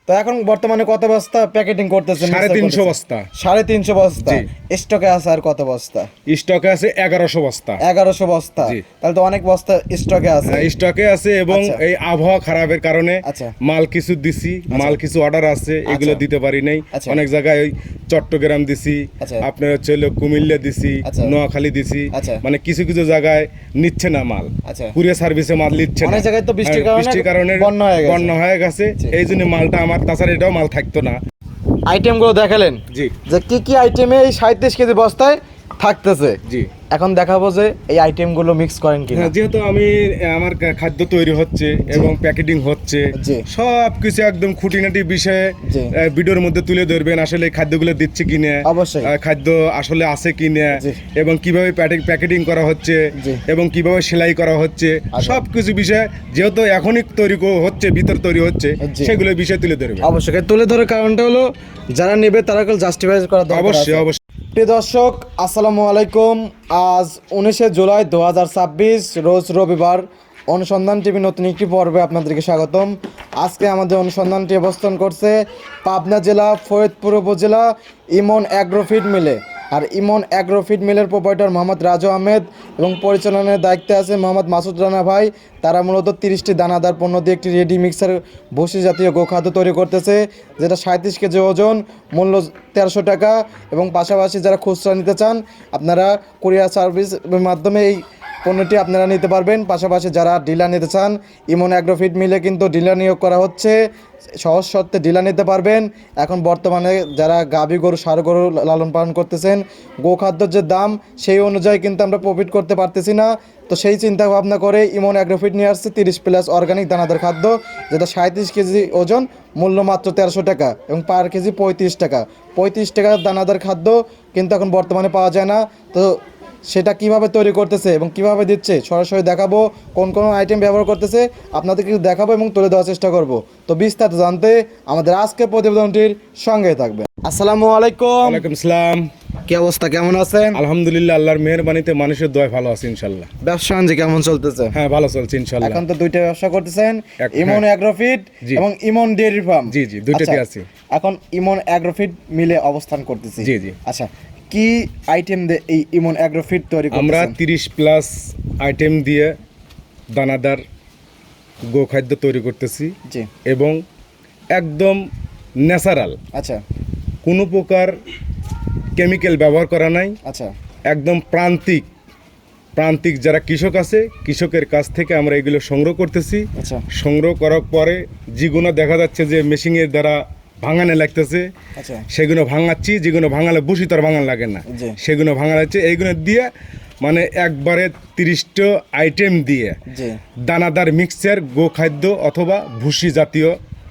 তো এখন বর্তমানে কত বস্তা প্যাকেটিং করতেছেন? 350 বস্তা। 350 বস্তা স্টকে আছে। আর কত বস্তা স্টকে আছে? 1100 বস্তা। 1100 বস্তা, তাহলে তো অনেক বস্তা স্টকে আছে। স্টকে আছে এবং এই আবহাওয়া খারাপের কারণে মাল কিছু দিছি, মাল কিছু অর্ডার আছে, এগুলো দিতে পারি নাই। অনেক জায়গায় ওই চট্টগ্রাম দিছি, আপনার হচ্ছে কুমিল্লা দিছি, নোয়াখালী দিছি, মানে কিছু কিছু জায়গায় নিচ্ছে না মাল, কুরিয়ার সার্ভিসে মাল নিচ্ছে না। অনেক জায়গায় তো বৃষ্টির কারণে বন্যা হয়ে গেছে, এই জন্য মালটা আমার, তাছাড়া এটাও মাল থাকতো না। আইটেমগুলো দেখালেন যে কি কি আইটেমে এই 37 কেজি বস্তায় থাকতেছে। জি, এখন দেখাবো যে এই আইটেমগুলো মিক্স করেন কিনা। যেহেতু আমার খাদ্য তৈরি হচ্ছে এবং প্যাকেটিং হচ্ছে, সব কিছু একদম খুঁটিনাটি বিষয়ে ভিডিওর মধ্যে তুলে ধরবেন। আসলে এই খাদ্যগুলো দিচ্ছে কিনা, অবশ্যই খাদ্য আসলে আছে কিনা, এবং কিভাবে প্যাকেটিং করা হচ্ছে এবং কিভাবে সেলাই করা হচ্ছে, সব কিছু বিষয়ে যেহেতু এখনই তৈরি হচ্ছে, ভিতর তৈরি হচ্ছে, সেগুলো বিষয়ে তুলে ধরবে। অবশ্যই তুলে ধরার কারণটা হলো যারা নেবে তারা জাস্টিফাই করা দরকার। অবশ্যই অবশ্যই। প্রিয় দর্শক, আসসালামু আলাইকুম। আজ 19 জুলাই 2026 রোজ রবিবার। অনুসন্ধান টিভি নতুন একটি পর্বে আপনাদেরকে স্বাগতম। আজকে আমাদের অনুসন্ধানটি অবস্থান করছে পাবনা জেলা ফরিদপুর উপজেলা ইমন অ্যাগ্রোফিড মিলে। আর ইমন অ্যাগ্রোফিড মিলের প্রোপাইটার মোহাম্মদ রাজু আহমেদ এবং পরিচালনার দায়িত্বে আছে মোহাম্মদ মাসুদ রানা ভাই। তারা মূলত 30টি দানাদার পণ্য দিয়ে একটি রেডি মিক্সার ভুসি জাতীয় গোখাদ্য তৈরি করতেছে, যেটা 37 কেজি ওজন, মূল্য 1300 টাকা। এবং পাশাপাশি যারা খুচরা নিতে চান, আপনারা কুরিয়ার সার্ভিসের মাধ্যমে এই পণ্যটি আপনারা নিতে পারবেন। পাশাপাশি যারা ডিলার নিতে চান, ইমন অ্যাগ্রোফিড মিলে কিন্তু ডিলার নিয়োগ করা হচ্ছে, সহজ শর্তে ডিলার নিতে পারবেন। এখন বর্তমানে যারা গাভী গরু, ষাঁড় গরু লালন পালন করতেছেন, গোখাদ্যের যে দাম সেই অনুযায়ী কিন্তু আমরা প্রফিট করতে পারতেছি না। তো সেই চিন্তা ভাবনা করে ইমন অ্যাগ্রোফিড নিয়ে আসছে 30+ অর্গানিক দানাদার খাদ্য, যেটা 37 কেজি ওজন, মূল্য মাত্র 1300 টাকা এবং পার কেজি 35 টাকা। 35 টাকার দানাদার খাদ্য কিন্তু এখন বর্তমানে পাওয়া যায় না। তো সেটা কিভাবে তৈরি করতেছে এবং কিভাবে দিচ্ছে সরাসরি দেখাবো। কোন কোন আইটেম ব্যবহার করতেছে আপনাদেরকে দেখাবো এবং তুলে দেওয়ার চেষ্টা করব। তো বিস্তারিত জানতে আমাদের আজকের প্রতিবেদনটির সঙ্গে থাকবে। আসসালামু আলাইকুম। ওয়ালাইকুম আসসালাম। কি অবস্থা, কেমন আছেন? আলহামদুলিল্লাহ, আল্লাহর মেহেরবানিতে মানুষের দোয়ায় ভালো আছে ইনশাআল্লাহ। ব্যবসা বাণিজ্য কেমন চলতেছে? হ্যাঁ, ভালো চলছে ইনশাআল্লাহ। এখন তো দুইটা ব্যবসা করতেছেন, ইমন অ্যাগ্রোফিড এবং ইমন ডেয়ারি ফার্ম। জি জি, দুইটাতে আছি। এখন ইমন অ্যাগ্রোফিড মিলে অবস্থান করতেছি। জি জি। আচ্ছা, কি আইটেম দিয়ে এই ইমন অ্যাগ্রোফিড তৈরি করতেছেন? আমরা 30+ আইটেম দিয়ে দানাদার গোখাদ্য তৈরি করতেছি। জি। এবং একদম ন্যাচারাল, আচ্ছা, কোনো প্রকার কেমিক্যাল ব্যবহার করা নাই। আচ্ছা, একদম প্রান্তিক যারা কৃষক আছে, কৃষকের কাছ থেকে আমরা এগুলো সংগ্রহ করতেছি। আচ্ছা, সংগ্রহ করার পরে যেগুলো দেখা যাচ্ছে যে মেশিনের দ্বারা ভাঙানে লাগতেছে, আচ্ছা, সেগুলো ভাঙাচ্ছি। যেগুলো ভাঙালে বসি তার ভাঙান লাগে না, সেগুলো ভাঙাচ্ছে। এইগুলো দিয়ে মানে একবারে 30টা আইটেম দিয়ে দানাদার মিক্সচার গোখাদ্য অথবা ভুসি জাতীয়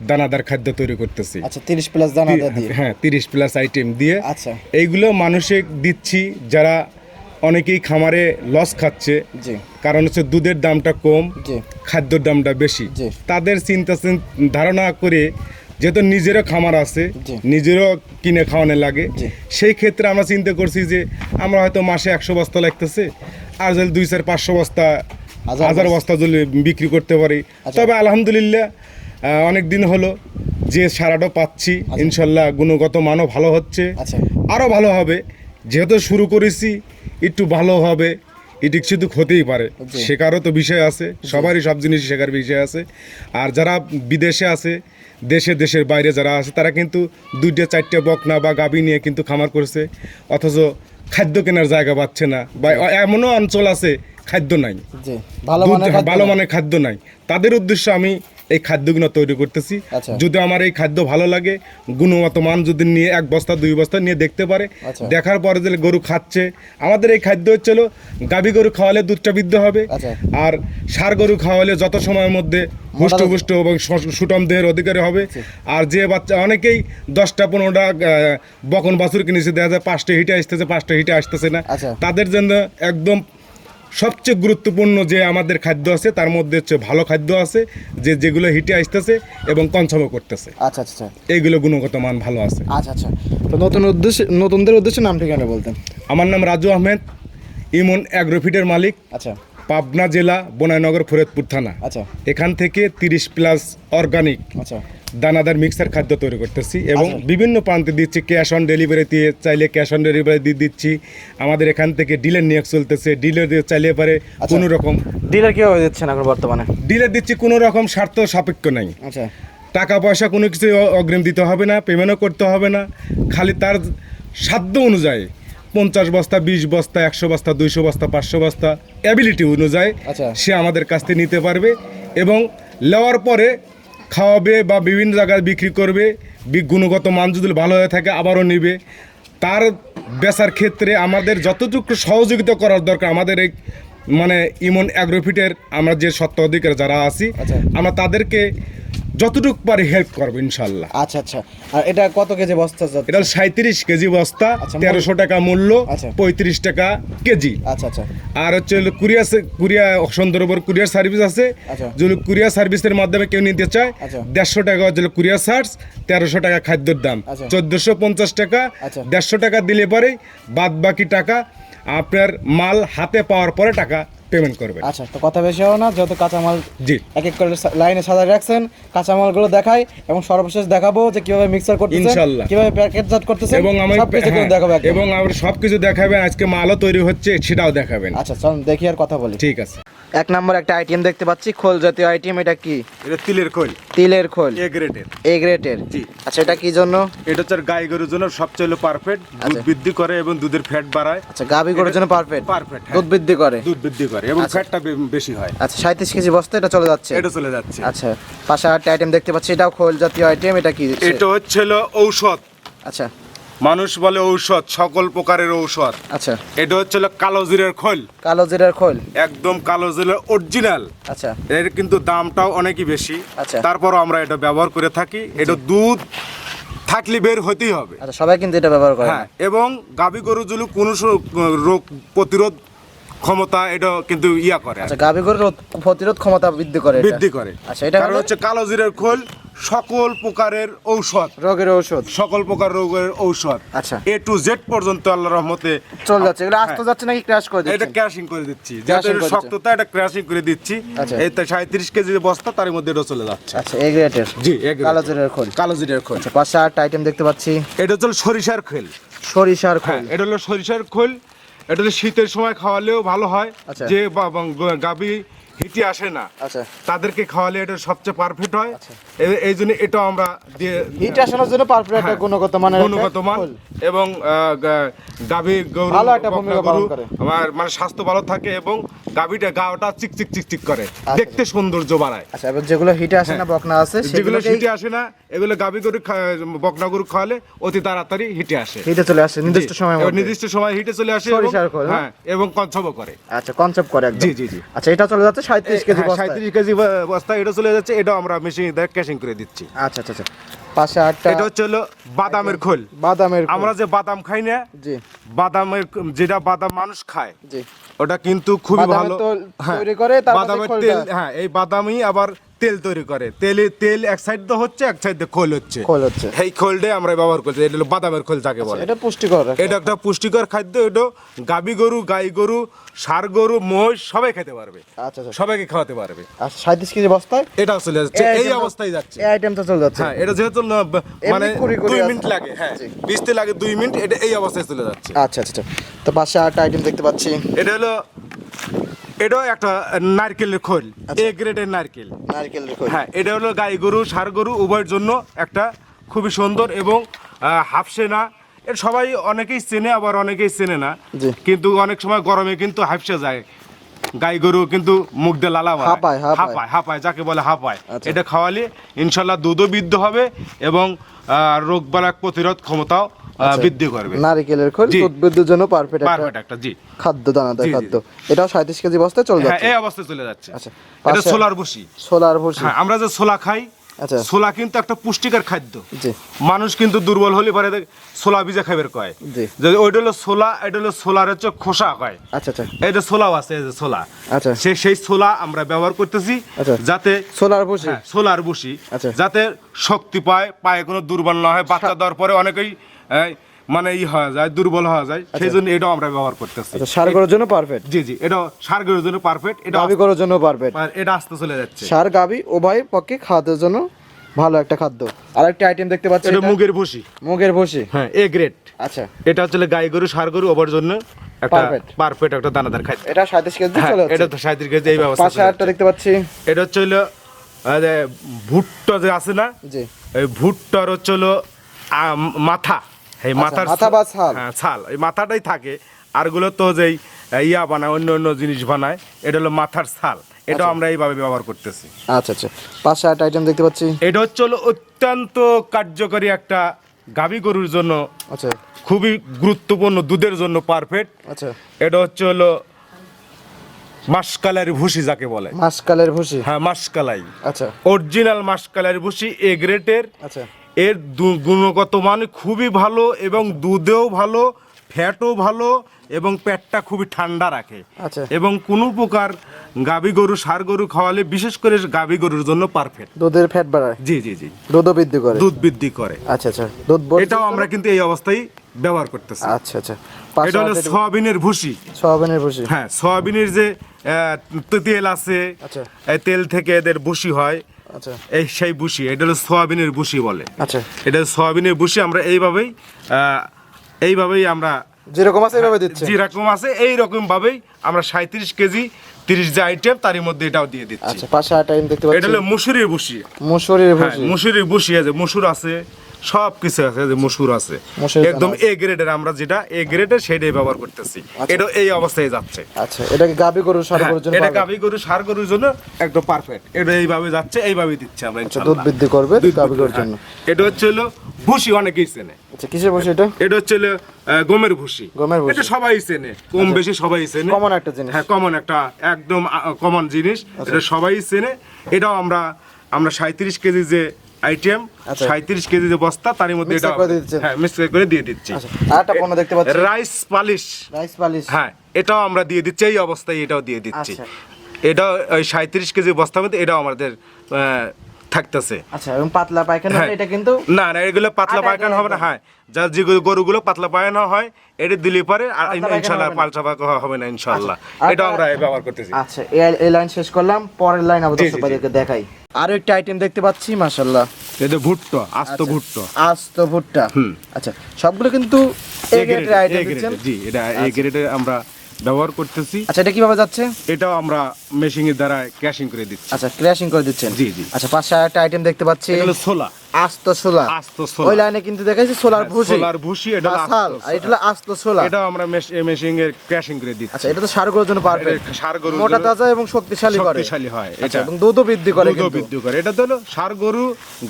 দানাদার খাদ্য তৈরি করতেছি। আচ্ছা, 30+ দানাদার দিয়ে। হ্যাঁ, 30+ আইটেম দিয়ে। আচ্ছা, এইগুলো মানুষে দিচ্ছি যারা অনেকেই খামারে লস খাচ্ছে, কারণ হচ্ছে দুধের দামটা কম, খাদ্যের দামটা বেশি। তাদের ধারণা করে, যেহেতু নিজেরও খামার আছে, নিজেরও কিনে খাওয়ানো লাগে, সেই ক্ষেত্রে আমরা চিন্তা করছি যে আমরা হয়তো মাসে 100 বস্তা লাগতেছে, আর যদি 200-500 বস্তা, 1000 বস্তা যদি বিক্রি করতে পারি, তবে আলহামদুলিল্লাহ অনেক দিন হলো যে সারাটা পাচ্ছি, ইনশাল্লাহ গুণগত মানও ভালো হচ্ছে, আরও ভালো হবে। যেহেতু শুরু করেছি, একটু ভালো হবে, এটি শুধু হতেই পারে, শেখারও তো বিষয় আছে, সবারই সব জিনিস শেখার বিষয় আছে। আর যারা বিদেশে আছে, দেশের বাইরে যারা আছে, তারা কিন্তু 2-4টা বকনা বা গাভী নিয়ে কিন্তু খামার করছে, অথচ খাদ্য কেনার জায়গা পাচ্ছে না, বা এমনও অঞ্চল আছে খাদ্য নাই, ভালো মানের খাদ্য নাই। তাদের উদ্দেশ্যে আমি এই খাদ্যগুলো তৈরি করতেছি। যদি আমার এই খাদ্য ভালো লাগে, গুণগত মান যদি নিয়ে 1 বস্তা 2 বস্তা নিয়ে দেখতে পারে, দেখার পরে যে গরু খাচ্ছে, আমাদের এই খাদ্য হচ্ছিল গাভী গরু খাওয়ালে দুধটা বৃদ্ধি হবে, আর ষাঁড় গরু খাওয়ালে যত সময়ের মধ্যে হুষ্টপুষ্ট এবং সুটম দেহের অধিকারী হবে। আর যে বাচ্চা, অনেকেই 10টা-15টা বকন বাছুর কিনেছে, দেখা যায় 5টা হিটে আসতেছে, 5টা হিটে আসতেছে না। তাদের জন্য একদম সবচেয়ে গুরুত্বপূর্ণ যে আমাদের খাদ্য আছে, তার মধ্যে হচ্ছে ভালো খাদ্য আছে, যেগুলো হিটে আসতেছে এবং কনসার্ভও করতেছে। আচ্ছা আচ্ছা, এইগুলো গুণগত মান ভালো আছে। আচ্ছা আচ্ছা। তো নতুনদের উদ্দেশ্যে নাম ঠিকানা বলতেন? আমার নাম রাজু আহমেদ, ইমন অ্যাগ্রোফিডের মালিক। আচ্ছা, পাবনা জেলা বনাইনগর ফরিদপুর থানা। আচ্ছা এখান থেকে 30+ অর্গানিক আচ্ছা দানাদার মিক্সার খাদ্য তৈরি করতেছি এবং আচ্ছা। বিভিন্ন প্রান্তে দিচ্ছি, ক্যাশ অন ডেলিভারি দিয়ে চাইলে ক্যাশ অন ডেলিভারি দিয়ে দিচ্ছি। আমাদের এখান থেকে ডিলার নিয়োগ চলতেছে, ডিলার দিয়ে চাইলে পারে কোনো রকম ডিলার কিভাবে দিচ্ছেন এখন বর্তমানে? ডিলার দিচ্ছি, কোনো রকম স্বার্থ সাপেক্ষ নাই। আচ্ছা টাকা পয়সা কোনো কিছু অগ্রিম দিতে হবে না, পেমেন্টও করতে হবে না, খালি তার সাধ্য অনুযায়ী 50 বস্তা, 20 বস্তা, 100 বস্তা, 200 বস্তা, 500 বস্তা অ্যাবিলিটি অনুযায়ী আচ্ছা। সে আমাদের কাছ থেকে নিতে পারবে এবং নেওয়ার পরে খাওয়াবে বা বিভিন্ন জায়গায় বিক্রি করবে। গুণগত মান যদি ভালো হয়ে থাকে আবারও নেবে। তার বেচার ক্ষেত্রে আমাদের যতটুকু সহযোগিতা করার দরকার, আমাদের এই মানে ইমন অ্যাগ্রোফিটের আমরা যে সত্ত্ব অধিকার যারা আছি, আচ্ছা। আমরা তাদেরকে যতটুকু পারি হেল্প করবো ইনশাল্লাহ। আচ্ছা আচ্ছা। আর এটা কত কেজি বস্তা যাচ্ছে? এটা 37 কেজি বস্তা, আচ্ছা, 1300 টাকা মূল্য, আচ্ছা। 35 টাকা কেজি। আচ্ছা আচ্ছা আর হচ্ছে হলো কুরিয়ার সুন্দরবন কুরিয়ার সার্ভিস আছে। আচ্ছা। যদি কুরিয়ার সার্ভিসের মাধ্যমে কেউ নিতে চায়, আচ্ছা। 150 টাকা হচ্ছে কুরিয়ার চার্জ, 1300 টাকা খাদ্যের দাম, আচ্ছা। 1450 টাকা। আচ্ছা। 150 টাকা দিলে পরে বাদ বাকি টাকা আপনার মাল হাতে পাওয়ার পরে টাকা পেমেন্ট করবে। আচ্ছা, তো কথা বেশি হবে না, যত কাঁচামাল জি এক এক করে লাইনে সাজায় রাখছেন, কাঁচামালগুলো দেখাই এবং সর্বশেষ দেখাবো যে কিভাবে মিক্সার করতেছেন, ইনশাআল্লাহ। কিভাবে প্যাকেটজাত করতেছেন এবং আমি সবকিছু করে দেখাবো একদম। এবং আমরা সবকিছু দেখাবেন, আজকে মালও তৈরি হচ্ছে সেটাও দেখাবেন। আচ্ছা চলুন দেখি আর কথা বলি। ঠিক আছে। এক নম্বর একটা আইটেম দেখতে পাচ্ছি, খোল জাতীয় আইটেম। এটা কি? এটা তিলের খোল, তিলের খোল, এ গ্রেডের। এ গ্রেটের। জি। আচ্ছা, এটা কি জন্য? এটা হচ্ছে গাই গরুর জন্য সবচেয়ে পারফেক্ট, দুধ আচ্ছা। বৃদ্ধি করে এবং দুধের ফ্যাট বাড়ায়। আচ্ছা, গাভী গরুর জন্য পারফেক্ট, পারফেক্ট, দুধ বৃদ্ধি করে। দুধ বৃদ্ধি করে এবং আচ্ছা। ফ্যাটটা বেশি হয়। আচ্ছা, 37 কেজি বস্তা এটা চলে যাচ্ছে। এটা চলে যাচ্ছে। আচ্ছা, পাশে একটা আইটেম দেখতে পাচ্ছি, এটাও খোল জাতীয় আইটেম। এটা কি? এটা হচ্ছিল ঔষধ। আচ্ছা মানুষ বলে ঔষধ, সকল প্রকারের ঔষধ। আচ্ছা, এটা হচ্ছিল কালো জিরের খোল, কালো জিরার খোল। একদম কালো জিরের অরিজিনাল। আচ্ছা এর কিন্তু দামটাও অনেকই বেশি, আচ্ছা। তারপরও আমরা এটা ব্যবহার করে থাকি। এটা দুধ থাকলে বের হতেই হবে। আচ্ছা, সবাই কিন্তু এটা ব্যবহার করে না। হ্যাঁ, এবং গাভী গরু যদি কোনো রোগ প্রতিরোধ ক্ষমতা এটা কিন্তু ইয়া করে, আচ্ছা, গাভী গরুর প্রতিরোধ ক্ষমতা বৃদ্ধি করে এটা। বৃদ্ধি করে। আচ্ছা, এটা কারণ হচ্ছে কালো জিরের খোল সকল প্রকারের ঔষধ, রোগের ঔষধ, সকল প্রকার রোগের ঔষধ। আচ্ছা। A to Z পর্যন্ত আল্লাহর রহমতে চলে যাচ্ছে। এগুলো আস্তে যাচ্ছে নাকি ক্র্যাশ করে এটা দিচ্ছেন? ক্র্যাশিং করে দিচ্ছি, যাতে Crashing করে শক্ততা এটা ক্র্যাশিং করে দিচ্ছি। আচ্ছা। এই তো 37 কেজি বস্তা, তার মধ্যে এটা চলে যাচ্ছে। আচ্ছা, এ গ্রেটের। জি, কালো জিরার খোল। কালো জিরের খোল। আচ্ছা, পাশে আরেকটা আইটেম দেখতে পাচ্ছি, এটা হচ্ছে সরিষার খোল। সরিষার খোল। হ্যাঁ, এটা হলো সরিষার খোল। এটা হলো শীতের সময় খাওয়ালেও ভালো হয়। আচ্ছা। যে গাভী হিটে আসে না, আচ্ছা, তাদেরকে খাওয়ালে এটা সবচেয়ে পারফেক্ট হয়। এই জন্য এটা আমরা দিয়ে হিট আসানোর জন্য পারফেক্ট একটা হ্যাঁ, গুণগত মানের একটা গুণগত মান খোল। এবং গাভী গরু ভালো একটা বকনা ভূমিকা গরু পালন করে। আমার মানে স্বাস্থ্য ভালো থাকে এবং গাভীটা গাওটা চিকচিক চিকচিক করে, দেখতে সৌন্দর্য বাড়ায়। আচ্ছা, এবার যেগুলো হিটে আসে না, বকনা আছে, যেগুলো সেগুলো হিটে আসে না, এগুলো গাভী গরু বকনা গরু খাওয়ালে অতি তাড়াতাড়ি হিটে আসে, হিটে চলে আসে নির্দিষ্ট সময় এবার নির্দিষ্ট সময় হিটে চলে আসে এবং- সরিষার খোল, হ্যাঁ, এবং কনসবও করে। আচ্ছা, কনসেপ্ট করে একদম। জি, জি, জি। আচ্ছা, এটা চলে যাচ্ছে 37 কেজি বস্তা। 37 কেজি বস্তা এটা চলে যাচ্ছে। এটা আমরা মেশিন দিয়ে ক্যাশিং করে দিচ্ছি। আচ্ছা আচ্ছা আচ্ছা, পাশে আটটা এটা হচ্ছে হলো বাদামের খোল। বাদামের খোল। আমরা যে বাদাম খাই না, জি বাদামের যেটা বাদাম মানুষ খায়, জি, ওটা কিন্তু খুবই বাদামের ভালো। তেল হ্যাঁ, তৈরি করে, তারপরে বাদামের খোলটা। তেল, হ্যাঁ, এই বাদামই আবার তেল তৈরি করে। তেল এক সাইড দিয়ে হচ্ছে, এক সাইড দিয়ে খোল হচ্ছে। খোল হচ্ছে। এই খোলটাই আমরা ব্যবহার করছি। এটা হলো বাদামের খোল যাকে বলে। এটা পুষ্টিকর একটা। এটা একটা পুষ্টিকর খাদ্য। এটা গাভী গরু, গাই গরু, ষাঁড় গরু, মহিষ সবাই খেতে পারবে, আচ্ছা আচ্ছা সবাইকে খাওয়াতে পারবে। আচ্ছা, 37 কেজি বস্তায় এটাও চলে যাচ্ছে, এই অবস্থায় যাচ্ছে। এই আইটেমটা চলে যাচ্ছে। হ্যাঁ, এটা যেহেতু মানে কুড়ি কুড়ি 2 আছে। মিনিট লাগে, হ্যাঁ, জি। 20 লাগে 2 মিনিট, এটা এই অবস্থায় চলে যাচ্ছে। আচ্ছা আচ্ছা, তো পাশে আরেকটা আইটেম দেখতে পাচ্ছি, এটা হলো, এটাও একটা নারকেলের খোল, এ গ্রেডের নারকেল। নারকেলের খোল। হ্যাঁ, এটা হলো গাই গরু, ষাঁড় গরু উভয়ের জন্য একটা খুবই সুন্দর এবং হাফসে না। এর সবাই অনেকেই চেনে, আবার অনেকেই চেনে না। জি। কিন্তু অনেক সময় গরমে কিন্তু হাফসে যায় গাই গরু, কিন্তু মুখ দিয়ে লালা বাড়ায়। হাঁপায়, হাঁপায়। হাঁপায়, হাঁপায়, যাকে বলে হাঁপায়। আচ্ছা। এটা খাওয়ালে ইনশাল্লাহ দুধও বৃদ্ধি হবে এবং রোগ বালাক প্রতিরোধ ক্ষমতাও বৃদ্ধি করবে। নারকেলের খোল জি। দুধ বৃদ্ধির জন্য পারফেক্ট পারফেক্ট একটা, জি, খাদ্য, দানাদার জি, জি, খাদ্য। এটাও 37 কেজি বস্তায় চলে হ্যাঁ, যাচ্ছে। এই অবস্থায় চলে যাচ্ছে। আচ্ছা, এটা পাশে- সোলার বসি। সোলার ভুসি। হ্যাঁ, আমরা যে ছোলা খাই, আচ্ছা। ছোলা কিন্তু একটা পুষ্টিকর খাদ্য। জি মানুষ কিন্তু দুর্বল হলে পারে ছোলা ভিজা খাইবার কয়, জি। যে ওইটা হলো ছোলা, এটা হলো ছোলার হচ্ছে খোসা কয়। আচ্ছা আচ্ছা এই যে ছোলাও আছে, এই যে ছোলা, আচ্ছা। সেই ছোলা আমরা ব্যবহার করতেছি, আচ্ছা। যাতে সোলার ভুসি। হ্যাঁ, ছোলার বসি, আচ্ছা। যাতে শক্তি পায়, পায়ে কোনো দুর্বল না হয়। বাচ্চা দেওয়ার পরে অনেকেই মানে হয়ে যায়, দুর্বল হয়ে যায়, সেই জন্য এটাও আমরা ব্যবহার করতেছি। আচ্ছা, ষাঁড় গরুর জন্য পারফেক্ট। জি জি, এটা ষাঁড় গরুর জন্য পারফেক্ট, এটা গাভী গরুর জন্য পারফেক্ট। এটা আস্তে চলে যাচ্ছে। ষাঁড় গাভী উভয় পক্ষে খাদ্যের জন্য ভালো একটা খাদ্য। আরেকটা আইটেম দেখতে পাচ্ছি, এটা মুগের ভুসি। মুগের ভুসি, হ্যাঁ, এ গ্রেড। আচ্ছা, এটা হচ্ছে গাই গরু ষাঁড় গরু ওভার জন্য একটা Perfect. পারফেক্ট একটা দানাদার খাদ্য। এটা 37 কেজি হ্যাঁ, চলে যাচ্ছে। এটা তো 37 কেজি এই ব্যবস্থা। পাশে আরেকটা দেখতে পাচ্ছি, এটা হচ্ছে হলো যে ভুট্টা যে আছে না, জি, এই ভুট্টার হচ্ছে হলো মাথা, এই মাথার মাথা বা ছাল। হ্যাঁ, ছাল, এই মাথাটাই থাকে। আরগুলো তো যেই ইয়া বানায়, অন্য অন্য জিনিস বানায়, এটা হলো মাথার ছাল। এটা আমরা এইভাবে ব্যবহার করতেছি। আচ্ছা আচ্ছা, পাশে আরেকটা আইটেম দেখতে পাচ্ছি, এটা হচ্ছে হলো অত্যন্ত কার্যকরী একটা গাভী গরুর জন্য, আচ্ছা খুবই গুরুত্বপূর্ণ, দুধের জন্য পারফেক্ট। আচ্ছা, এটা হচ্ছে হলো মাসকালারি ভুসি যাকে বলে। মাসকালের ভুসি, হ্যাঁ, মাসকালাই, আচ্ছা অরিজিনাল মাসকালারি ভুসি, এ গ্রেডের। আচ্ছা, এর গুণগত মান খুবই ভালো এবং দুধেও ভালো, ফ্যাটও ভালো এবং পেটটা খুবই ঠান্ডা রাখে। আচ্ছা, এবং কোনো প্রকার গাভী গরু ষাঁড় গরু খাওয়ালে বিশেষ করে গাভী গরুর জন্য পারফেক্ট। দুধের ফ্যাট বাড়ায়, জি জি জি, দুধও বৃদ্ধি করে, দুধ বৃদ্ধি করে। আচ্ছা আচ্ছা, দুধ এটাও আমরা কিন্তু এই অবস্থায় ব্যবহার করতেছি। আচ্ছা আচ্ছা, এটা হলো সয়াবিনের ভুসি। সয়াবিনের ভুসি, হ্যাঁ, সয়াবিনের যে তেল আছে, আচ্ছা এই তেল থেকে এদের ভুসি হয়, আচ্ছা এই সেই ভুসি, এটা হলো সয়াবিনের ভুসি বলে। আচ্ছা, এটা সয়াবিনের ভুসি আমরা এইভাবেই আমরা যেরকম আছে এইভাবে দিচ্ছে, যেরকম আছে এই রকম ভাবেই আমরা 37 কেজি 30 যে আইটেম তারই মধ্যে এটাও দিয়ে দিচ্ছি। আচ্ছা, পাশে আরেকটা আইটেম দেখতে পাচ্ছি, এটা হলো মুসুরির ভুসি। মুসুরির হ্যাঁ, ভুসি, মুসুরির ভুসি আছে, মুসুর আছে, সব কিছু আছে, যে মসুর আছে, মসুরের একদম দানা এ গ্রেডের, আমরা যেটা এ গ্রেডের সেটাই ব্যবহার করতেছি। এটা এই অবস্থায় যাচ্ছে। আচ্ছা, এটা কি গাভী গরু ষাঁড় গরুর জন্য এটা perfect? গাভী গরু ষাঁড় গরুর জন্য একদম পারফেক্ট। এটা এইভাবে যাচ্ছে, এইভাবে দিচ্ছে আমরা আচ্ছা, ইনশাআল্লাহ। দুধ বৃদ্ধি করবে দুধ গাভী গরুর বৃদ্ধি, জন্য। হ্যাঁ। এটা হচ্ছে হলো ভুসি, অনেকেই চেনে। আচ্ছা, কিসের ভুসি এটা? এটা হচ্ছে হলো গমের ভুসি। গমের ভুসি। এটা সবাই চেনে, কম বেশি সবাই চেনে। কমন একটা জিনিস। হ্যাঁ, কমন একটা, একদম কমন জিনিস। এটা সবাই চেনে। এটাও আমরা 37 কেজি যে আইটেম, আচ্ছা। 37 কেজি যে বস্তা, তার মধ্যে Mixer এটা করে দিয়ে দিচ্ছেন? হ্যাঁ, মিক্স করে দিয়ে দিচ্ছি। আচ্ছা, আরেকটা পণ্য দেখতে পাচ্ছি, রাইস পালিশ। রাইস পালিশ, হ্যাঁ, এটাও আমরা দিয়ে দিচ্ছি, এই অবস্থায় এটাও দিয়ে দিচ্ছি। আচ্ছা। এটা ওই 37 কেজি বস্তার মধ্যে এটাও আমাদের থাকতেছে। আচ্ছা, এবং পাতলা পায়খানা হ্যাঁ। এটা কিন্তু না না, এগুলো পাতলা আটা পায়খানা দিয়ে হবে না। হ্যাঁ, যা যে গরুগুলো পাতলা পায়খানা হয়, এটা দিলে পরে আর পাতলা পায়খানা ইনশাআল্লাহ হবে না। পালসা পায়খানা হবে না ইনশাআল্লাহ। আচ্ছা, এটা আমরা ব্যবহার করতেছি। আচ্ছা, এই লাইন শেষ করলাম, পরের লাইন আবার জি, জি, দর্শকদেরকে দেখাই। আরো একটা আইটেম দেখতে পাচ্ছি, মাশাআল্লাহ, এটা ভুট্টা, আস্ত ভুট্টা। আস্ত ভুট্টা। আচ্ছা, সবগুলো কিন্তু এ গ্রেডের আইটেম দিচ্ছেন। জি, এটা এই গ্রেডে আমরা ব্যবহার করতেছি। আচ্ছা, এটা কিভাবে যাচ্ছে? এটাও আমরা মেশিনের দ্বারা ক্যাশিং করে দিচ্ছি। আচ্ছা, ক্র্যাশিং করে দিচ্ছেন। জি, জি। আচ্ছা, পাশে আরেকটা আইটেম দেখতে পাচ্ছি, এটা হলো ছোলা। আস্ত ছোলা। আস্ত ছোলা। ওই লাইনে কিন্তু দেখাইছি সোলার ভুসি। সোলার ভুসি, এটা হলো আসাল, আর এটা হলো আস্ত ছোলা। এটাও আমরা মেশিনের ক্র্যাশিং করে দিচ্ছি। আচ্ছা, এটা তো ষাঁড় গরুর জন্য পারফেক্ট, এটা ষাঁড় গরুর মোটা জন্য তাজা এবং শক্তিশালী করে। শক্তিশালী হয় আচ্ছা, এটা, এবং দুধও বৃদ্ধি করে দুধও কিন্তু। বৃদ্ধি করে। এটা তো হলো ষাঁড় গরু,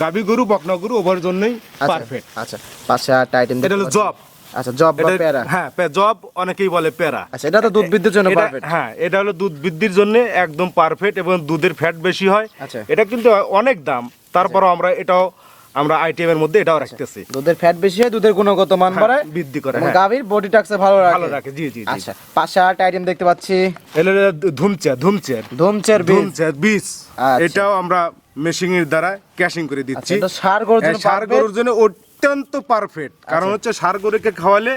গাভী গরু, বকনা গরু ওভার জন্যই আচ্ছা, পারফেক্ট। আচ্ছা, পাশে আরেকটা আইটেম এটা হলো জব। আচ্ছা, জব বা এটা পেয়ারা। হ্যাঁ, জব অনেকেই বলে পেয়ারা। আচ্ছা, এটা তো দুধ বৃদ্ধির জন্য এটা- পারফেক্ট। হ্যাঁ, এটা হলো দুধ বৃদ্ধির জন্য একদম পারফেক্ট এবং দুধের ফ্যাট বেশি হয়। আচ্ছা। এটা কিন্তু অনেক দাম, তারপরও আমরা আইটেমের মধ্যে এটাও রাখতেছি। দুধের ফ্যাট বেশি হয়, দুধের গুণগত মান হ্যাঁ, বাড়ায়, বৃদ্ধি করে, এবং হ্যাঁ। গাভীর বডি টাক্সে ভালো রাখে। ভালো রাখে, জি জি জি। আচ্ছা, পাশে আরেকটা আইটেম দেখতে পাচ্ছি, এটা হলো ধুমচের ধুমচের বীজ। বীজ। আচ্ছা। এটাও আমরা মেশিনের দ্বারা ক্যাশিং করে আচ্ছা, দিচ্ছি। এটা ষাঁড় গরুর জন্য ষাঁড় perfect। গরুর জন্য অত্যন্ত পারফেক্ট, কারণ হচ্ছে ষাঁড় গরুকে খাওয়ালে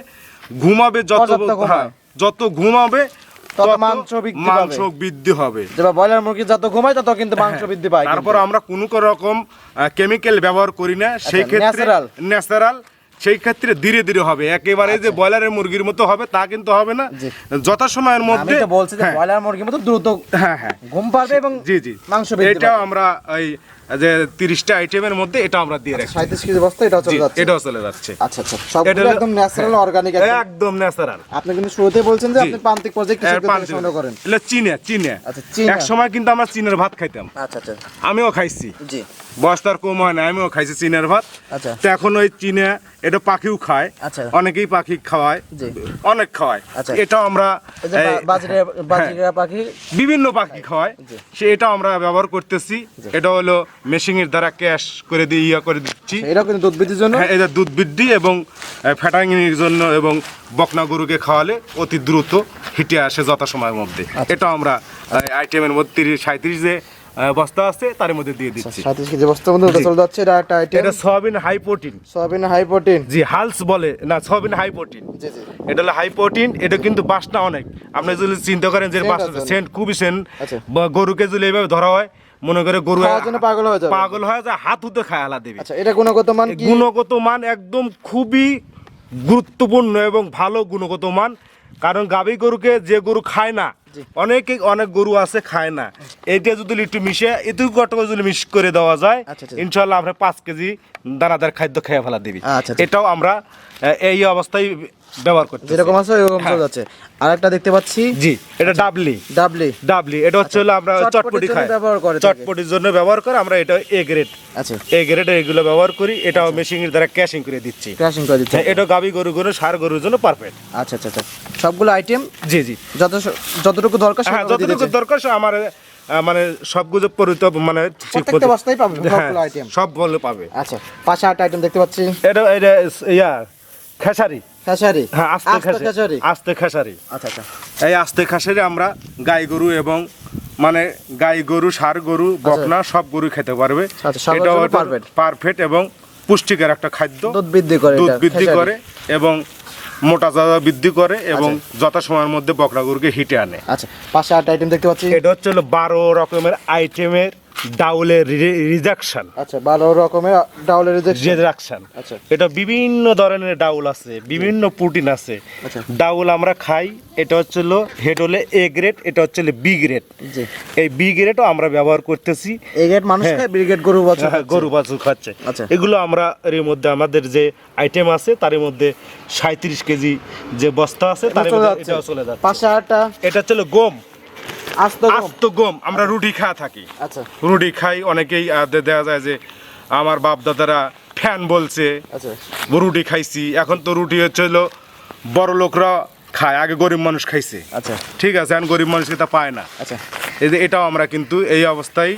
ঘুমাবে, পর্যাপ্ত ঘুমায়। হ্যাঁ, যত ঘুমাবে তত তত মাংস বৃদ্ধি মাংস পাবে। বৃদ্ধি হবে। যেটা ব্রয়লার মুরগি যত ঘুমায় তত কিন্তু মাংস বৃদ্ধি পায়। তারপর আমরা কোনো রকম কেমিক্যাল ব্যবহার করি না, সেই ক্ষেত্রে natural। ন্যাচারাল, সেই ক্ষেত্রে ধীরে ধীরে হবে। একেবারে যে ব্রয়লারের মুরগির মতো হবে তা কিন্তু হবে না। জি। যথাসময়ের আমি মধ্যে তো বলছি যে হ্যাঁ, ব্রয়লার মুরগির মতো দ্রুত হ্যাঁ হ্যাঁ, ঘুম পাবে এবং জি জি, মাংস বৃদ্ধি এটাও পাবে। আমরা ওই যে 30টা আইটেমের মধ্যে এটা আমরা দিয়ে রাখি। 37 কেজি বস্তা এটাও চলে জি, যাচ্ছে। এটাও চলে যাচ্ছে। আচ্ছা আচ্ছা, সবগুলো এটা হলো- একদম ন্যাচারাল অর্গানিক। একদম ন্যাচারাল। আপনি কিন্তু শুরুতেই বলছেন যে জি। আপনি প্রান্তিক পর্যায়ে কৃষকদের থেকে সংগ্রহ করেন। এটা চিনে। আচ্ছা, চীনা। এক সময় কিন্তু আমরা চীনের ভাত খাইতাম, আচ্ছা আচ্ছা, আমিও খাইছি। জি, বস্তার কম হয় না, আমিও খাইছি চীনের ভাত। আচ্ছা। তো এখন ওই চীনে এটা পাখিও খায়, আচ্ছা। অনেকেই পাখি খাওয়ায়, জি। অনেক খাওয়ায়। আচ্ছা। এটাও আমরা এই যে বাজরিয়া পাখি, বিভিন্ন পাখি খাওয়ায়, এটাও আমরা ব্যবহার করতেছি। এটা হলো মেশিনের দ্বারা ক্যাশ করে দিয়ে করে দিচ্ছি। এটাও কিন্তু দুধ বৃদ্ধির জন্য। হ্যাঁ, এটা দুধ বৃদ্ধি এবং ফ্যাটাইনিংয়ের জন্য, এবং বকনা গরুকে খাওয়ালে অতি দ্রুত হিটে আসে যথাসময়ের মধ্যে। এটা আমরা আইটেমের মধ্যে 37 যে বস্তা আছে তার মধ্যে দিয়ে দিচ্ছি। 37 কেজি বস্তার মধ্যে ওটা চলে যাচ্ছে। এটা একটা আইটেম, এটা soybean high protein. Soybean high protein, জি হালস বলে না, সয়াবিন হাই প্রোটিন। জি জি, এটা হলো হাই প্রোটিন। এটা কিন্তু বাসনা অনেক, আপনি যদি চিন্তা করেন যে বাসনা সেন্ট খুবই সেন্ট, গরুকে যদি এইভাবে ধরা হয় মনে করে গরু পাগল হয়ে যাবে, পাগল হয়ে যায়, হাত উঠে খায় আলা দেবে। আচ্ছা, এটা গুণগত মান কি? গুণগত মান একদম খুবই গুরুত্বপূর্ণ এবং ভালো গুণগত মান। কারণ গাভী গরুকে যে গরু খায় না, অনেক গরু আছে খায় না, এইটা যদি একটু মিশে এটুকু যদি মিক্স করে দেওয়া যায়, ইনশাল্লাহ আমরা 5 কেজি দানাদার খাদ্য খেয়ে ফেলা দিবি। এটাও আমরা এই অবস্থায় ব্যবহার করতে যেরকম আছে এরকম চলে যাচ্ছে। আরেকটা দেখতে পাচ্ছি, জি এটা ডাবলি। এটা হচ্ছে হলো আমরা চটপটি খাই, চটপটির জন্য ব্যবহার করে আমরা এটা এ গ্রেড। আচ্ছা, এ গ্রেড এগুলো ব্যবহার করি। এটাও মেশিনের দ্বারা ক্যাশিং করে দিচ্ছি। এটা গাভী গরু ষাঁড় গরুর জন্য পারফেক্ট। আচ্ছা আচ্ছা আচ্ছা, সবগুলো আইটেম জি জি যতটুকু দরকার, হ্যাঁ যতটুকু দরকার আমার মানে সবগুলো পরিত মানে প্রত্যেকটা বস্তায় পাবে সবগুলো আইটেম, সব বলে পাবে। আচ্ছা, পাশে আট আইটেম দেখতে পাচ্ছি। এটা খেসারি, হ্যাঁ আস্তে খেসারি। আচ্ছা আচ্ছা, এই আস্তে খেসারি আমরা গাই গরু এবং মানে গাই গরু ষাঁড় গরু বকনা সব গরু খেতে পারবে। এটা পারফেক্ট এবং পুষ্টিকর একটা খাদ্য। দুধ বৃদ্ধি করে এবং মোটা তাজা বৃদ্ধি করে এবং যথাসময়ের মধ্যে বকনা গরুকে হিটে আনে। আচ্ছা, পাশে আট আইটেম দেখতে পাচ্ছি। এটা হচ্ছে 12 রকমের আইটেমের ডাউলের রিজেকশন। আচ্ছা, 12 রকমের ডাউলের রিজেকশন। আচ্ছা, এটা বিভিন্ন ধরনের ডাউল আছে, বিভিন্ন প্রোটিন আছে। ডাউল আমরা খাই, এটা হচ্ছে হেড হলে এ গ্রেড, এটা হচ্ছে বি গ্রেড। এই বি গ্রেডও আমরা ব্যবহার করতেছি। এ গ্রেড মানুষ খায়, বি গ্রেড গরু বাছুর খাচ্ছে। এগুলো আমরা এর মধ্যে আমাদের যে আইটেম আছে তার মধ্যে 37 কেজি যে বস্তা আছে তার মধ্যে এটাও চলে যাচ্ছে। পাশে আটটা, এটা হচ্ছে গম, আস্ত গম। আমরা রুটি খাওয়া থাকি। আচ্ছা, রুটি খাই অনেকেই দেখা যায় যে আমার বাপ দাদারা ফ্যান বলছে, রুটি খাইছি। এখন তো রুটি হচ্ছে বড় লোকরা খায়, আগে গরিব মানুষ খাইছে। আচ্ছা, ঠিক আছে, এখন গরিব মানুষ এটা পায় না। আচ্ছা, এটাও আমরা কিন্তু এই অবস্থায়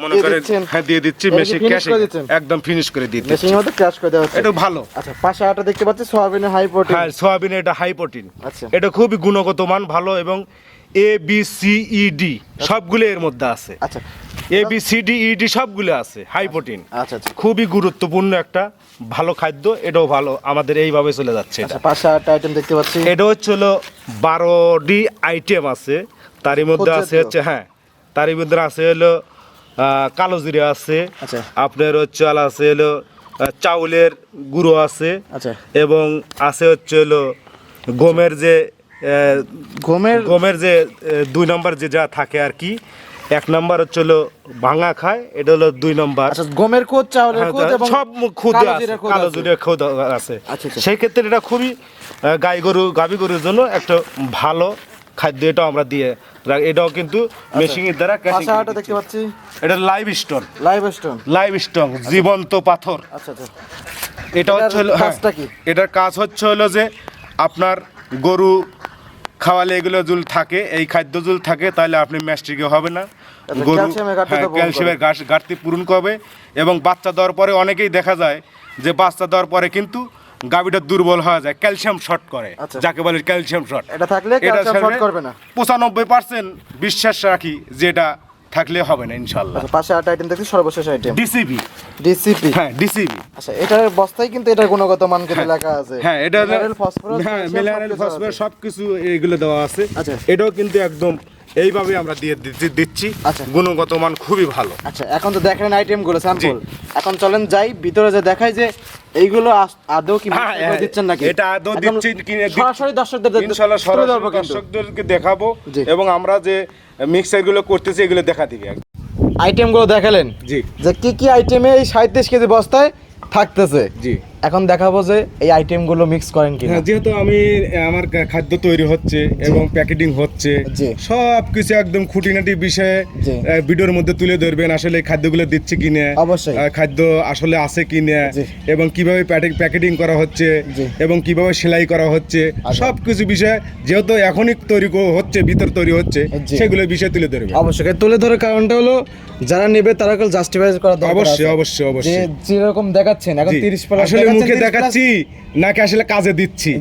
মনে করেন হ্যাঁ দিয়ে দিচ্ছি, মেশিন ক্যাশ একদম ফিনিশ করে দিচ্ছি, মেশিনের মধ্যে ক্র্যাশ করে দেওয়া হচ্ছে। এটা ভালো। আচ্ছা, পাশে আটা দেখতে পাচ্ছি সয়াবিনের হাই প্রোটিন। হ্যাঁ, সয়াবিনের এটা হাই প্রোটিন। আচ্ছা, এটা খুবই গুণগত মান ভালো এবং ABCED সবগুলো এর মধ্যে আছে। আচ্ছা, ABCDED সবগুলো আছে হাই প্রোটিন। আচ্ছা, খুবই গুরুত্বপূর্ণ একটা ভালো খাদ্য। এটাও ভালো, আমাদের এইভাবে চলে যাচ্ছে। আচ্ছা, পাশে আটটা আইটেম দেখতে পাচ্ছি। এটা হচ্ছে 12টি আইটেম আছে, তারই মধ্যে আছে হচ্ছে তারই মধ্যে আছে কালো জিরা আছে, আপনার হচ্ছে আছে চাউলের গুঁড়ো আছে, এবং আছে হচ্ছে গমের যে যে 2 নম্বর যে যা থাকে আর কি। 1 নম্বর হচ্ছে ভাঙা খায়, এটা হলো 2 নম্বর। গমের খুদ, চাউলের খুদ এবং সব খুদ আছে, কালো জিরা খুদ আছে। সেই ক্ষেত্রে এটা খুবই গাভী গরুর জন্য একটা ভালো খাদ্য। এটাও আমরা দিয়ে এটাও কিন্তু মেশিনের দ্বারা দেখতে পাচ্ছি। এটা লাইভ স্টোন জীবন্ত পাথর। আচ্ছা, এটা হচ্ছে এটার কাজ হচ্ছে যে আপনার গরু খাওয়ালে এগুলো জুল থাকে, এই খাদ্য জুল থাকে, তাহলে আপনি ম্যাস্টিকে হবে না, গরু ক্যালসিয়ামের ঘাটতি পূরণ করবে। এবং বাচ্চা দেওয়ার পরে অনেকেই দেখা যায় যে বাচ্চা দেওয়ার পরে কিন্তু গাভীটা দুর্বল হয়ে যায়, ক্যালসিয়াম শর্ট করে, যাকে বলে ক্যালসিয়াম শর্ট। এটা থাকলে ক্যালসিয়াম শর্ট করবে না। 95% বিশ্বাস রাখি যে এটা থাকলে হবে না ইনশাআল্লাহ। পাশে আট আইটেম দেখছি, সর্বশেষ আইটেম ডিসিপি। হ্যাঁ, ডিসিপি। আচ্ছা, এটার বস্তায় কিন্তু এটার গুণগত মান কিন্তু লেখা আছে। হ্যাঁ, এটা মিনারেল ফসফরাস সবকিছু এগুলো দেওয়া আছে। আচ্ছা, এটাও কিন্তু একদম এইভাবে আমরা দিয়ে দিচ্ছি। আচ্ছা, গুণগত মান খুবই ভালো। আচ্ছা, এখন তো দেখেন আইটেম গুলো স্যাম্পল। এখন চলেন যাই ভিতরে, যে দেখাই যে এইগুলো আদৌ কি দিচ্ছেন নাকি। এটা আদৌ দিচ্ছি কিনা সরাসরি দর্শকদেরকে দেখাবো এবং আমরা যে মিক্সার গুলো করতেছি এগুলো দেখা দিবি। আইটেম গুলো দেখালেন জি, যে কি কি আইটেমে এই 37 কেজি বস্তায় থাকতেছে। জি, এখন দেখাবো যে এই আইটেমগুলো মিক্স করেন কিনা। যেহেতু আমার খাদ্য তৈরি হচ্ছে এবং প্যাকেটিং হচ্ছে, সব কিছু একদম খুঁটিনাটি বিষয়ে ভিডিওর মধ্যে তুলে ধরবেন। আসলে খাদ্যগুলো দিচ্ছে কিনা, অবশ্যই খাদ্য আসলে আছে কিনা, এবং কিভাবে প্যাকেটিং করা হচ্ছে এবং কিভাবে সেলাই করা হচ্ছে, সব কিছু বিষয় যেহেতু এখনই তৈরি হচ্ছে, ভিতর তৈরি হচ্ছে, সেগুলো বিষয় তুলে ধরবে। অবশ্যই তুলে ধরার কারণটা হলো যারা নেবে তারা জাস্টিফাই করা দরকার। অবশ্যই যেরকম দেখাচ্ছেন এখন 30 আসলে মুখে দেখাচ্ছি নাকি আসলে কাজে দিচ্ছি।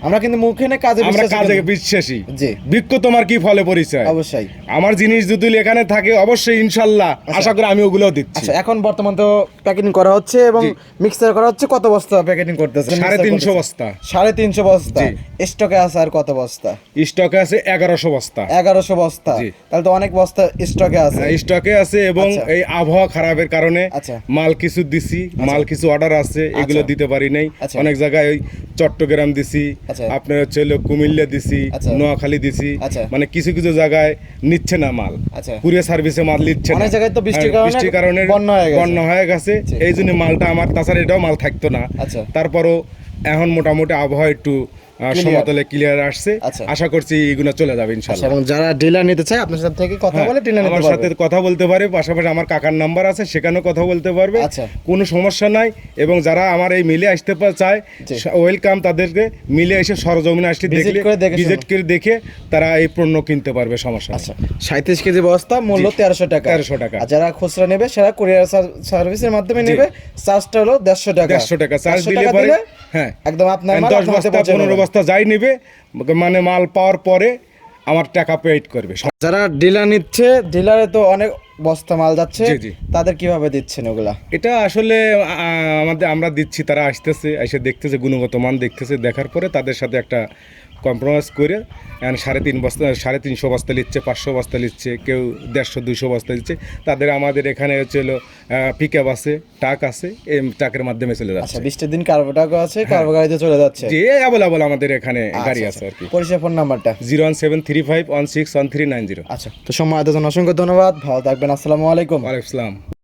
আমরা কিন্তু মুখে না কাজে আমরা বিশ্বাসী কাজে কিন্তু। বিশ্বাসী। জি। বৃক্ষ তোমার কি ফলে পরিচয়। অবশ্যই। আমার জিনিস যদি এখানে থাকে অবশ্যই ইনশাল্লাহ আশা করি আমি ওগুলো দিচ্ছি। আচ্ছা, এখন বর্তমান তো প্যাকেটিং করা হচ্ছে এবং জি। মিক্সার করা হচ্ছে। কত বস্তা প্যাকেটিং করতেছে? 350 বস্তা। 350 বস্তা। জি। স্টকে আছে আর কত বস্তা? স্টকে আছে 1100 বস্তা। 1100 বস্তা। জি। তাহলে তো অনেক বস্তা স্টকে আছে। স্টকে আছে এবং আচ্ছা। এই আবহাওয়া খারাপের কারণে আচ্ছা। মাল কিছু দিছি, মাল কিছু অর্ডার আছে, এগুলো আচ্ছা। দিতে পারি নাই। আচ্ছা। অনেক জায়গায় ওই চট্টগ্রাম দিছি, আচ্ছা। আপনার হচ্ছে হলো কুমিল্লা দিছি, আচ্ছা। নোয়াখালী দিছি। আচ্ছা। মানে কিছু কিছু জায়গায় নিচ্ছে না মাল, আচ্ছা। কুরিয়ার সার্ভিসে মাল নিচ্ছে না। অনেক জায়গায় তো বৃষ্টির হ্যাঁ, কারণে কারণে বন্যা হয়ে গেছে। গেছে। এই জন্য মালটা আমার, তাছাড়া এটাও মাল থাকতো না। আচ্ছা। তারপরও এখন মোটামুটি আবহাওয়া একটু সমতলে ক্লিয়ার আসছে। আচ্ছা। আশা করছি এগুলো চলে যাবে আচ্ছা, ইনশাআল্লাহ। এবং যারা ডিলার নিতে চায় আপনার সাথে থেকে কথা বলে ডিলার নিতে আমার সাথে পারবে। কথা বলতে পারে, পাশাপাশি আমার কাকার নাম্বার আছে, সেখানেও কথা বলতে পারবে। আচ্ছা। কোনো সমস্যা নাই। এবং যারা আমার এই মিলে আসতে চায়, জি। ওয়েলকাম, তাদেরকে মিলে এসে সরজমিনে আসলে Visit দেখলে, করে দেখে ভিজিট করে দেখে তারা এই পণ্য কিনতে পারবে, সমস্যা নেই। আচ্ছা, 37 কেজি বস্তা, মূল্য 1300 টাকা। 1300 টাকা। আর যারা খুচরা নেবে সেটা কুরিয়ার সার্ভিসের মাধ্যমে জি। নেবে, চার্জটা হলো 150 টাকা। 150 টাকা চার্জ 150 দিলে টাকা পরে, দিলে হ্যাঁ, একদম আপনার মাল 10 আপনার হাতে বস্তা পৌঁছে 15 যাবে। বস্তা যাই নিবে, মানে মাল পাওয়ার পরে আমার টাকা পেইড করবে। যারা ডিলার নিচ্ছে, ডিলারে তো অনেক বস্তা মাল যাচ্ছে, জি, জি। তাদের কিভাবে দিচ্ছেন ওগুলা? এটা আসলে আমরা দিচ্ছি, তারা আসতেছে, এসে দেখতেছে, গুণগত মান দেখতেছে, দেখার পরে তাদের সাথে একটা কম্প্রোমাইজ করে 350 বস্তা নিচ্ছে, 500 বস্তা নিচ্ছে, কেউ 150-200 বস্তা দিচ্ছে। তাদের আমাদের এখানে হচ্ছে হলো পিক আপ আছে, ট্রাক আছে, এই ট্রাকের মাধ্যমে চলে আচ্ছা, যাচ্ছে। 20 দিন কার্গো টাকা আছে, কার্গো গাড়িতে চলে যাচ্ছে। যে অ্যাভেলেবল আমাদের এখানে গাড়ি আচ্ছা, আছে আর কি। পরিষেবা ফোন নাম্বারটা? 01735161390। আচ্ছা, তো সময় দেওয়ার জন্য অসংখ্য ধন্যবাদ। ভালো থাকবেন। আসসালামু আলাইকুম। ওয়ালাইকুম আসসালাম।